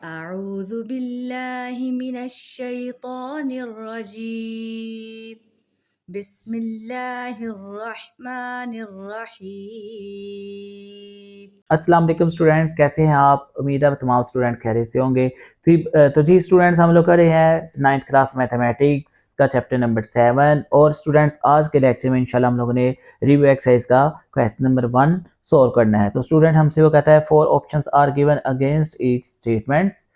अऊज़ु बिल्लाहि मिनश शैतानिर रजीम बिस्मिल्लाहिर रहमानिर रहीम। अस्सलाम वालेकुम स्टूडेंट्स, कैसे हैं आप? उम्मीद है तमाम स्टूडेंट खैरियत से होंगे। तो जी स्टूडेंट्स, हम लोग कर रहे हैं 9th क्लास मैथमेटिक्स का चैप्टर नंबर 7। और स्टूडेंट्स, आज के लेक्चर में इंशाल्लाह हम लोगों ने रिव्यू एक्सरसाइज का क्वेश्चन नंबर 1 सॉल्व करना है। तो स्टूडेंट हमसे वो कहता है 4 options are given against each statements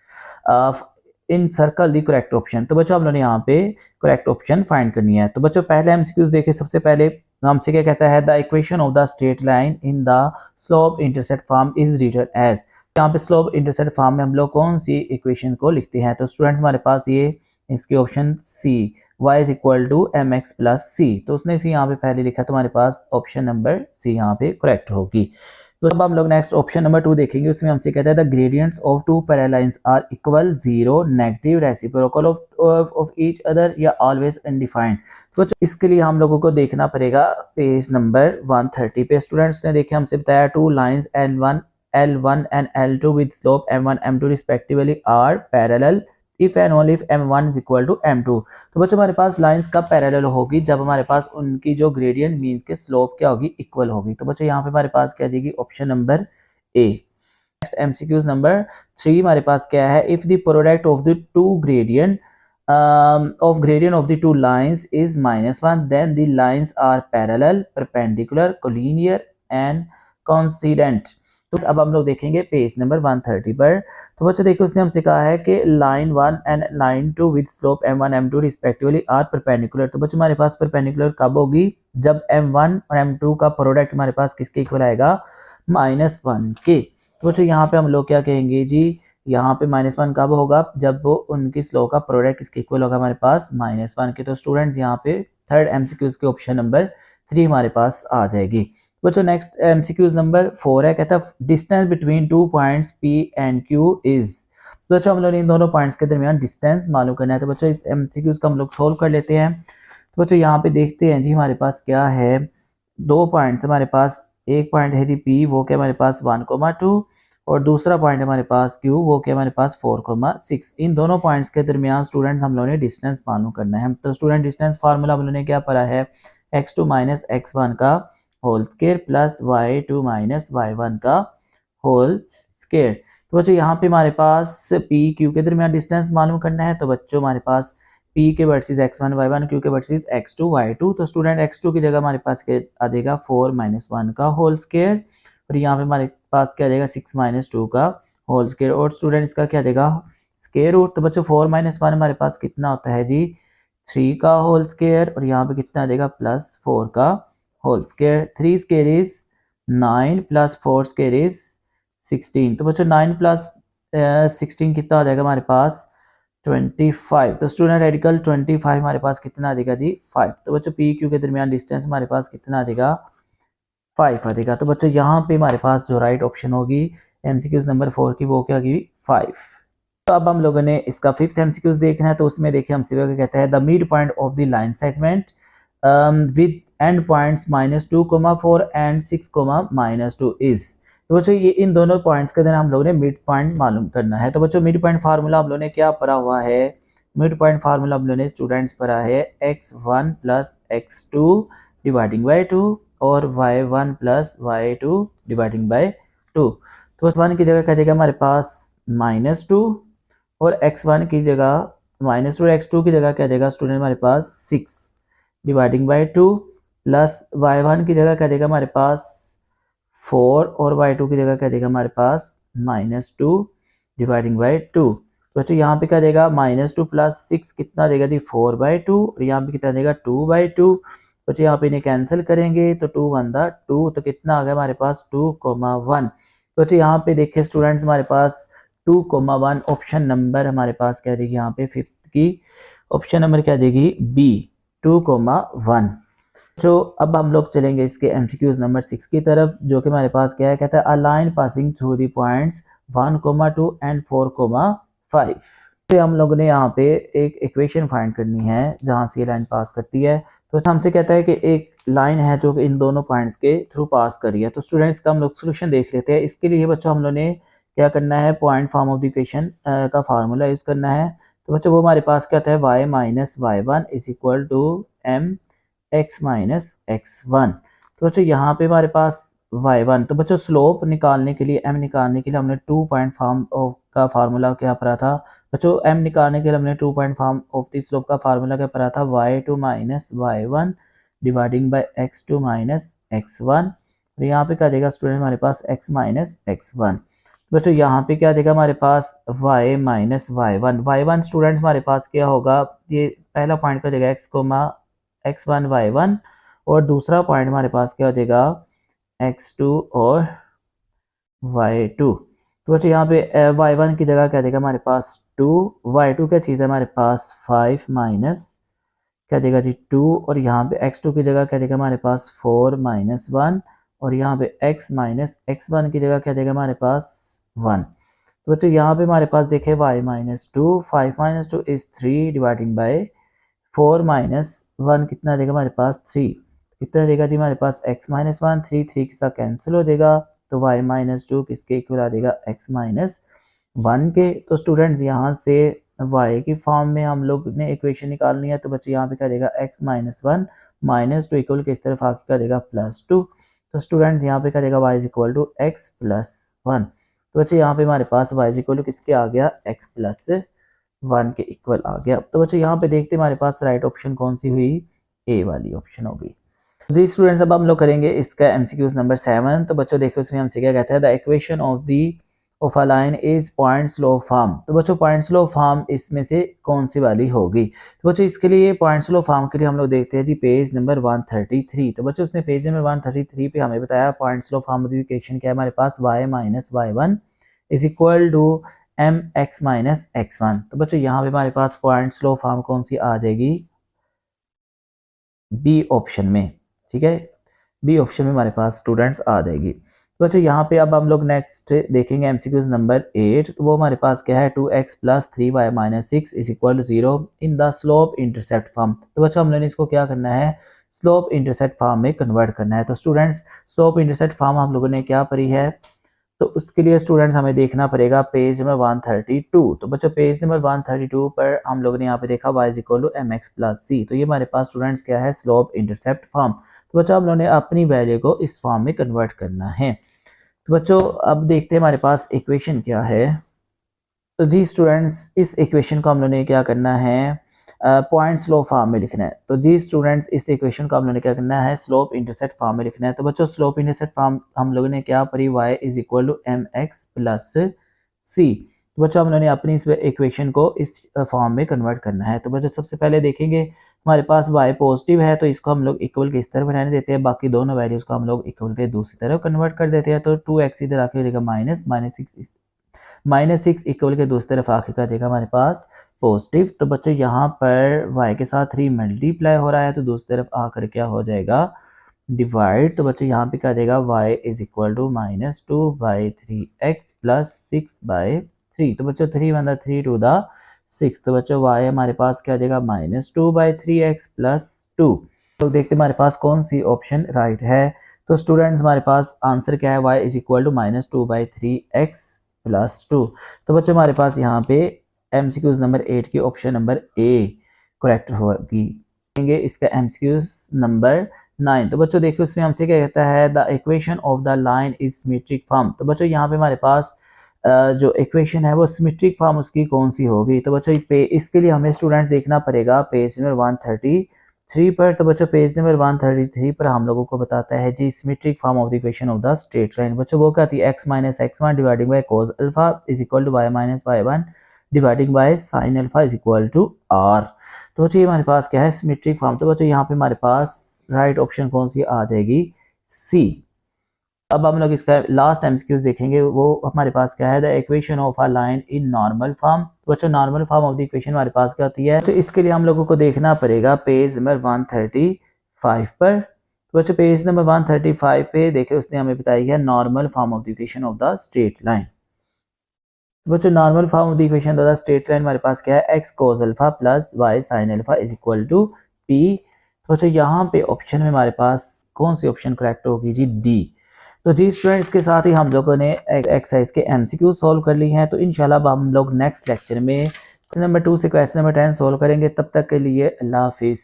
in circle the correct option. तो बच्चों हम लोगों ने यहाँ पे करेक्ट ऑप्शन फाइंड करनी है। तो बच्चों पहले एमसीक्यूज देखें। सबसे पहले हमसे क्या कहता है, the equation of the straight line in the slope intercept form is written as. यहाँ पे स्लोप इंटरसेप्ट फॉर्म में हम लोग कौन सी इक्वेशन को लिखते हैं? तो स्टूडेंट्स हमारे पास ये इसकी option c, y is equal to m x plus c. तो उसने सी यहाँ पे पहले लिखा, तो हमारे पास ऑप्शन नंबर सी यहाँ पे करेक्ट होगी। तो अब हम लोग नेक्स्ट ऑप्शन नंबर 2 देखेंगे। उसमें हमसे कहता है the gradients of two parallel lines are equal, zero, negative, reciprocal of each other या ऑलवेज अनडिफाइंड। तो इसके लिए हम लोगों को देखना पड़ेगा पेज नंबर 130 पे। स्टूडेंट्स ने देखे हमसे बताया two lines L1 and L2 with slope M1 M2 respectively are parallel if and only if M1 is equal to M2। तो बच्चों हमारे पास लाइंस कब पैरेलल होगी? जब हमारे पास उनकी जो ग्रेडियंट मीन्स के स्लोप क्या होगी? इक्वल होगी। तो बच्चों यहाँ पे हमारे पास क्या देगी? Option number A. Next MCQs number 3 हमारे पास क्या है, if the product of the two gradient of gradient of the two lines is -1 then the lines are parallel, perpendicular, collinear and coincident। तो अब हम लोग देखेंगे पेज नंबर 130 पर। तो बच्चों देखो उसने हमसे कहा है कि line 1 and line 2 with slope M1 M2 respectively are perpendicular. तो बच्चों हमारे पास परपेंडिकुलर कब होगी? जब M1 और M2 का प्रोडक्ट हमारे पास किसके इक्वल आएगा? -1 के। तो बच्चों यहाँ पे हम लोग क्या कहेंगे जी, यहाँ पे -1 कब होगा? जब वो उनकी स्लो का प्रोडक्ट किसके इक्वल होगा? हमारे पास -1 के। तो स्टूडेंट्स यहाँ पे थर्ड एमसीक्यूज के ऑप्शन नंबर 3 हमारे पास आ जाएगी। बच्चों नेक्स्ट एमसीक्यूज नंबर 4 है, कहता है distance between two points P and Q is. तो बच्चों हम लोग इन दोनों पॉइंट्स के दरमियान डिस्टेंस मालूम करना है। तो बच्चों इस एमसीक्यूज को हम लोग सोल्व कर लेते हैं। तो बच्चों यहाँ पे देखते हैं जी हमारे पास क्या है, दो पॉइंट्स हमारे पास। एक पॉइंट है जी P, वो क्या हमारे पास 1,2 और दूसरा पॉइंट हमारे पास Q, वो क्या हमारे पास 4,6। इन दोनों पॉइंट्स के दरमियान स्टूडेंट्स हम लोगों ने डिस्टेंस मालूम करना है। तो स्टूडेंट डिस्टेंस फार्मूला हम लोगों ने क्या पढ़ा है, x2 माइनस x1 का whole square plus y2 minus y1 का होल स्क्वायर। तो बच्चों यहाँ पे हमारे पास P Q के दरमियान डिस्टेंस मालूम करना है। तो बच्चों हमारे पास P के वर्सेस x1 y1, Q के वर्सेस x2 y2। तो स्टूडेंट x2 की जगह हमारे पास आ जाएगा 4 माइनस 1 का होल स्क्वायर और यहाँ पे हमारे पास क्या आ जाएगा 6 माइनस 2 का होल स्क्वायर और स्टूडेंट इसका क्या आ जाएगा स्क्वायर रूट। तो बच्चों 4 माइनस 1 हमारे पास कितना होता है जी 3 का होल स्क्वायर और यहाँ पे कितना आ जाएगा प्लस 4 का whole square. 3 square is 9 plus 4 square is 16। तो बच्चों 9 प्लस 16 कितना आ जाएगा हमारे पास 25। तो स्टूडेंट रेडिकल 25 हमारे पास कितना आ जाएगा जी 5। तो बच्चों पी क्यू के दरमियान डिस्टेंस हमारे पास कितना आ जाएगा 5 आ जाएगा। तो बच्चों यहाँ पे हमारे पास जो राइट ऑप्शन होगी एमसीक्यूज नंबर 4 की, वो क्या होगी 5। तो अब हम लोगों ने इसका फिफ्थ एमसीक्यूज देखना है। तो उसमें देखिए हमसे क्या कहता है, the mid point of the line segment with and points -2,4 and 6,-2 is. तो बच्चों ये इन दोनों पॉइंट्स के अंदर हम लोगों ने मिड पॉइंट मालूम करना है। तो बच्चों मिड पॉइंट फार्मूला हम लोगों ने क्या पढ़ा हुआ है, मिड पॉइंट फार्मूला हम लोगों ने स्टूडेंट्स पढ़ा है x1 plus x2 dividing by 2 और y1 plus y2 dividing by 2। तो 1 की जगह क्या देगा हमारे पास -2 और x1 की जगह -2 और x2 की जगह क्या देगा स्टूडेंट हमारे पास 6 डिवाइडिंग बाय 2 प्लस y1 की जगह क्या देगा हमारे पास 4 और y2 की जगह क्या देगा हमारे पास -2 डिवाइडिंग बाय 2। तो बच्चों यहाँ पे क्या देगा -2 प्लस 6 कितना देगा जी 4/2 और यहाँ पे कितना देगा 2/2। बच्चों यहाँ पे इन्हें कैंसिल करेंगे तो 2 1 2, तो कितना आ गया हमारे पास 2,1। तो बच्चों यहाँ पे देखिए स्टूडेंट्स हमारे पास 2,1 ऑप्शन नंबर हमारे पास क्या देगी यहाँ पे फिफ्थ की ऑप्शन नंबर क्या देगी बी 2,1। तो अब हम लोग चलेंगे इसके एमसीक्यूज नंबर 6 की तरफ, जो कि हमारे पास क्या है, कहता है a line passing through the points 1,2 and 4,5। तो हम लोगों ने यहाँ पे एक इक्वेशन फाइंड करनी है जहाँ से ये लाइन पास करती है। तो हमसे कहता है कि एक लाइन है जो कि इन दोनों पॉइंट्स के थ्रू पास कर रही है। तो स्टूडेंट्स का हम लोग सोल्यूशन देख लेते हैं। इसके लिए बच्चों हम लोग ने क्या करना है, point form of the equation का फार्मूला यूज़ करना है। तो बच्चों वो हमारे पास क्या आता है, y minus y one is equal to m x minus x one. तो बच्चों यहाँ पे हमारे पास y1, तो बच्चों स्लोप निकालने के लिए, m निकालने के लिए हमने 2 पॉइंट फॉर्म का फार्मूला क्या पढ़ा था बच्चों, m निकालने के लिए हमने 2 point form of the slope का फार्मूला क्या पढ़ा था, y2 minus y1 dividing bye x2 minus x1। और यहाँ पे क्या देगा स्टूडेंट हमारे पास x माइनस x1। बच्चों यहाँ पे क्या देगा हमारे पास y माइनस y1 स्टूडेंट हमारे पास क्या होगा, ये पहला पॉइंट का देगा x कोमा x1 y1, और दूसरा पॉइंट हमारे पास क्या हो जाएगा x2 और y2। तो बच्चों यहाँ पे y1 की जगह क्या देगा हमारे पास 2, y2 क्या चीज़ है हमारे पास 5 माइनस क्या देगा जी 2, और यहाँ पे x2 की जगह क्या देगा हमारे पास 4 माइनस 1, और यहाँ पे x माइनस x1 की जगह क्या देगा हमारे पास 1। तो बच्चों यहाँ पे हमारे पास देखे y minus 2, 5 minus 2 is 3 dividing by 4 minus 1 कितना देगा हमारे पास 3, कितना देगा जी हमारे पास x माइनस 1, 3 3 के साथ कैंसिल हो जाएगा, तो y माइनस 2 किसके इक्वल आ जाएगा x माइनस 1 के। तो स्टूडेंट्स यहाँ से y की फॉर्म में हम लोग ने इक्वेशन निकालनी है, तो बच्चे यहाँ पे क्या देगा x माइनस 1 माइनस 2 इक्वल के इस तरफ आके क्या देगा प्लस 2। तो स्टूडेंट्स यहाँ पे क्या देगा y is equal to x plus 1। तो बच्चे यहाँ पे हमारे पास y इज इक्वल टू किसके आ गया, x प्लस 1 के इक्वल आ गया। तो बच्चों यहाँ पे देखते हमारे पास राइट ऑप्शन कौन सी हुई, ए वाली ऑप्शन होगी। जी स्टूडेंट्स अब हम लोग करेंगे इसका एमसीक्यूज नंबर 7। तो बच्चों देखो इसमें हमसे क्या कहता है, the equation of a line is point slow form. तो बच्चों पॉइंट स्लो फॉर्म इसमें से कौन सी वाली होगी, तो बच्चों इसके लिए पॉइंट स्लो फॉर्म के लिए हम लोग देखते हैं जी पेज नंबर 133। तो बच्चों उसने पेज नंबर 133 पे हमें बताया पॉइंट स्लो फॉर्म इक्वेशन क्या है हमारे पास, y minus y1 is equal to m x minus x one. तो बच्चों यहाँ पे हमारे पास पॉइंट स्लो फॉर्म कौन सी आ जाएगी, बी ऑप्शन में, ठीक है, बी ऑप्शन में हमारे पास स्टूडेंट्स आ जाएगी। तो बच्चों यहाँ पे अब हम लोग नेक्स्ट देखेंगे एमसीक्यूज नंबर 8। तो वो हमारे पास क्या है, 2x plus 3y minus 6 is equal to 0 in the slope intercept form. तो बच्चों हम लोगों ने इसको क्या करना है, स्लोप इंटरसेप्ट फॉर्म में कन्वर्ट करना है। तो स्टूडेंट्स स्लोप इंटरसेप्ट फॉर्म हम लोगों ने क्या पढ़ी है, तो उसके लिए स्टूडेंट्स हमें देखना पड़ेगा पेज नंबर 132। तो बच्चों पेज नंबर 132 पर हम लोगों ने यहाँ पे देखा y is equal to m x plus c. तो ये हमारे पास स्टूडेंट्स क्या है, स्लोप इंटरसेप्ट फॉर्म। तो बच्चों हम लोगों ने अपनी वैल्यू को इस फॉर्म में कन्वर्ट करना है। तो बच्चों अब देखते हैं हमारे पास इक्वेशन क्या है। तो जी स्टूडेंट्स इस इक्वेशन को हम लोगों ने क्या करना है, पॉइंट स्लोप फॉर्म में लिखना है। तो जी स्टूडेंट्स इस इक्वेशन को हम लोगों ने क्या करना है, स्लोप इंटरसेप्ट फॉर्म में लिखना है। तो बच्चों स्लोप इंटरसेप्ट फॉर्म हम लोगों ने क्या पढ़ी, y is equal to m x plus c. तो बच्चों हम लोगों ने अपनी इस इक्वेशन को इस फॉर्म में कन्वर्ट करना है। तो बच्चों सबसे पहले देखेंगे हमारे पास y पॉजिटिव है, तो इसको हम लोग इक्वल के इस तरफ रहने देते हैं, बाकी दोनों वैल्यूज को हम लोग इक्वल के दूसरी तरफ कन्वर्ट कर देते हैं। तो 2x इधर आके देगा माइनस 6 इक्वल के दूसरी तरफ आके क्या देगा हमारे पास पॉजिटिव। तो बच्चों यहाँ पर y के साथ 3 मल्टीप्लाई हो रहा है, तो दूसरी तरफ आकर क्या हो जाएगा डिवाइड। तो बच्चों यहाँ पे क्या देगा y is equal to minus 2 by 3x plus 6 by 3। तो बच्चों 3 वन 3 टू द 6। तो बच्चों y हमारे पास क्या देगा माइनस 2 बाई 3x प्लस 2। तो देखते हमारे पास कौन सी ऑप्शन राइट है। तो स्टूडेंट्स हमारे पास आंसर क्या है, y is equal to minus 2 by 3x plus 2। तो बच्चों हमारे पास यहाँ पे एमसीक्यूज नंबर 8 की ऑप्शन नंबर ए करेक्ट होगी। इसका एमसीक्यूज नंबर 9। तो बच्चों देखिए उसमें हमसे क्या कहता है, the equation of the line is symmetric form. तो बच्चों यहाँ पे हमारे पास जो इक्वेशन है वो सिमेट्रिक फॉर्म उसकी कौन सी होगी। तो बच्चों इसके लिए हमें स्टूडेंट्स देखना पड़ेगा पेज नंबर 133 पर। तो बच्चों पेज नंबर 133 पर हम लोगों को बताता है जी symmetric form of the equation of the straight line. बच्चों वो कहती है x minus x1 dividing by cos alpha is equal to y minus y1 dividing by sin alpha is equal to r। तो बच्चों ये हमारे पास क्या है सिमेट्रिक फॉर्म। तो बच्चों यहाँ पे हमारे पास राइट ऑप्शन कौन सी आ जाएगी, सी। अब हम लोग इसका लास्ट एमसीक्यूज देखेंगे, वो हमारे पास क्या है, the equation of a line in normal form. तो बच्चों normal form of the equation हमारे पास क्या होती है, तो इसके लिए हम लोगों को देखना पड़ेगा पेज नंबर 135 पर। तो बच्चों पेज नंबर 135 पे देखे उसने हमें बताई है normal form of the equation of the straight line. बच्चों normal form of the equation of the straight line हमारे पास क्या है, x cos alpha plus y sin alpha is equal to p। तो बच्चों यहाँ पे ऑप्शन में हमारे पास कौन सी ऑप्शन करेक्ट होगी जी, डी। तो जी स्टूडेंट्स, के साथ ही हम लोगों ने एक्सरसाइज के एमसीक्यू सॉल्व कर ली हैं। तो इंशाल्लाह अब हम लोग नेक्स्ट लेक्चर में क्वेश्चन नंबर 2 से क्वेश्चन नंबर 10 सॉल्व करेंगे। तब तक के लिए अल्लाह हाफिज़।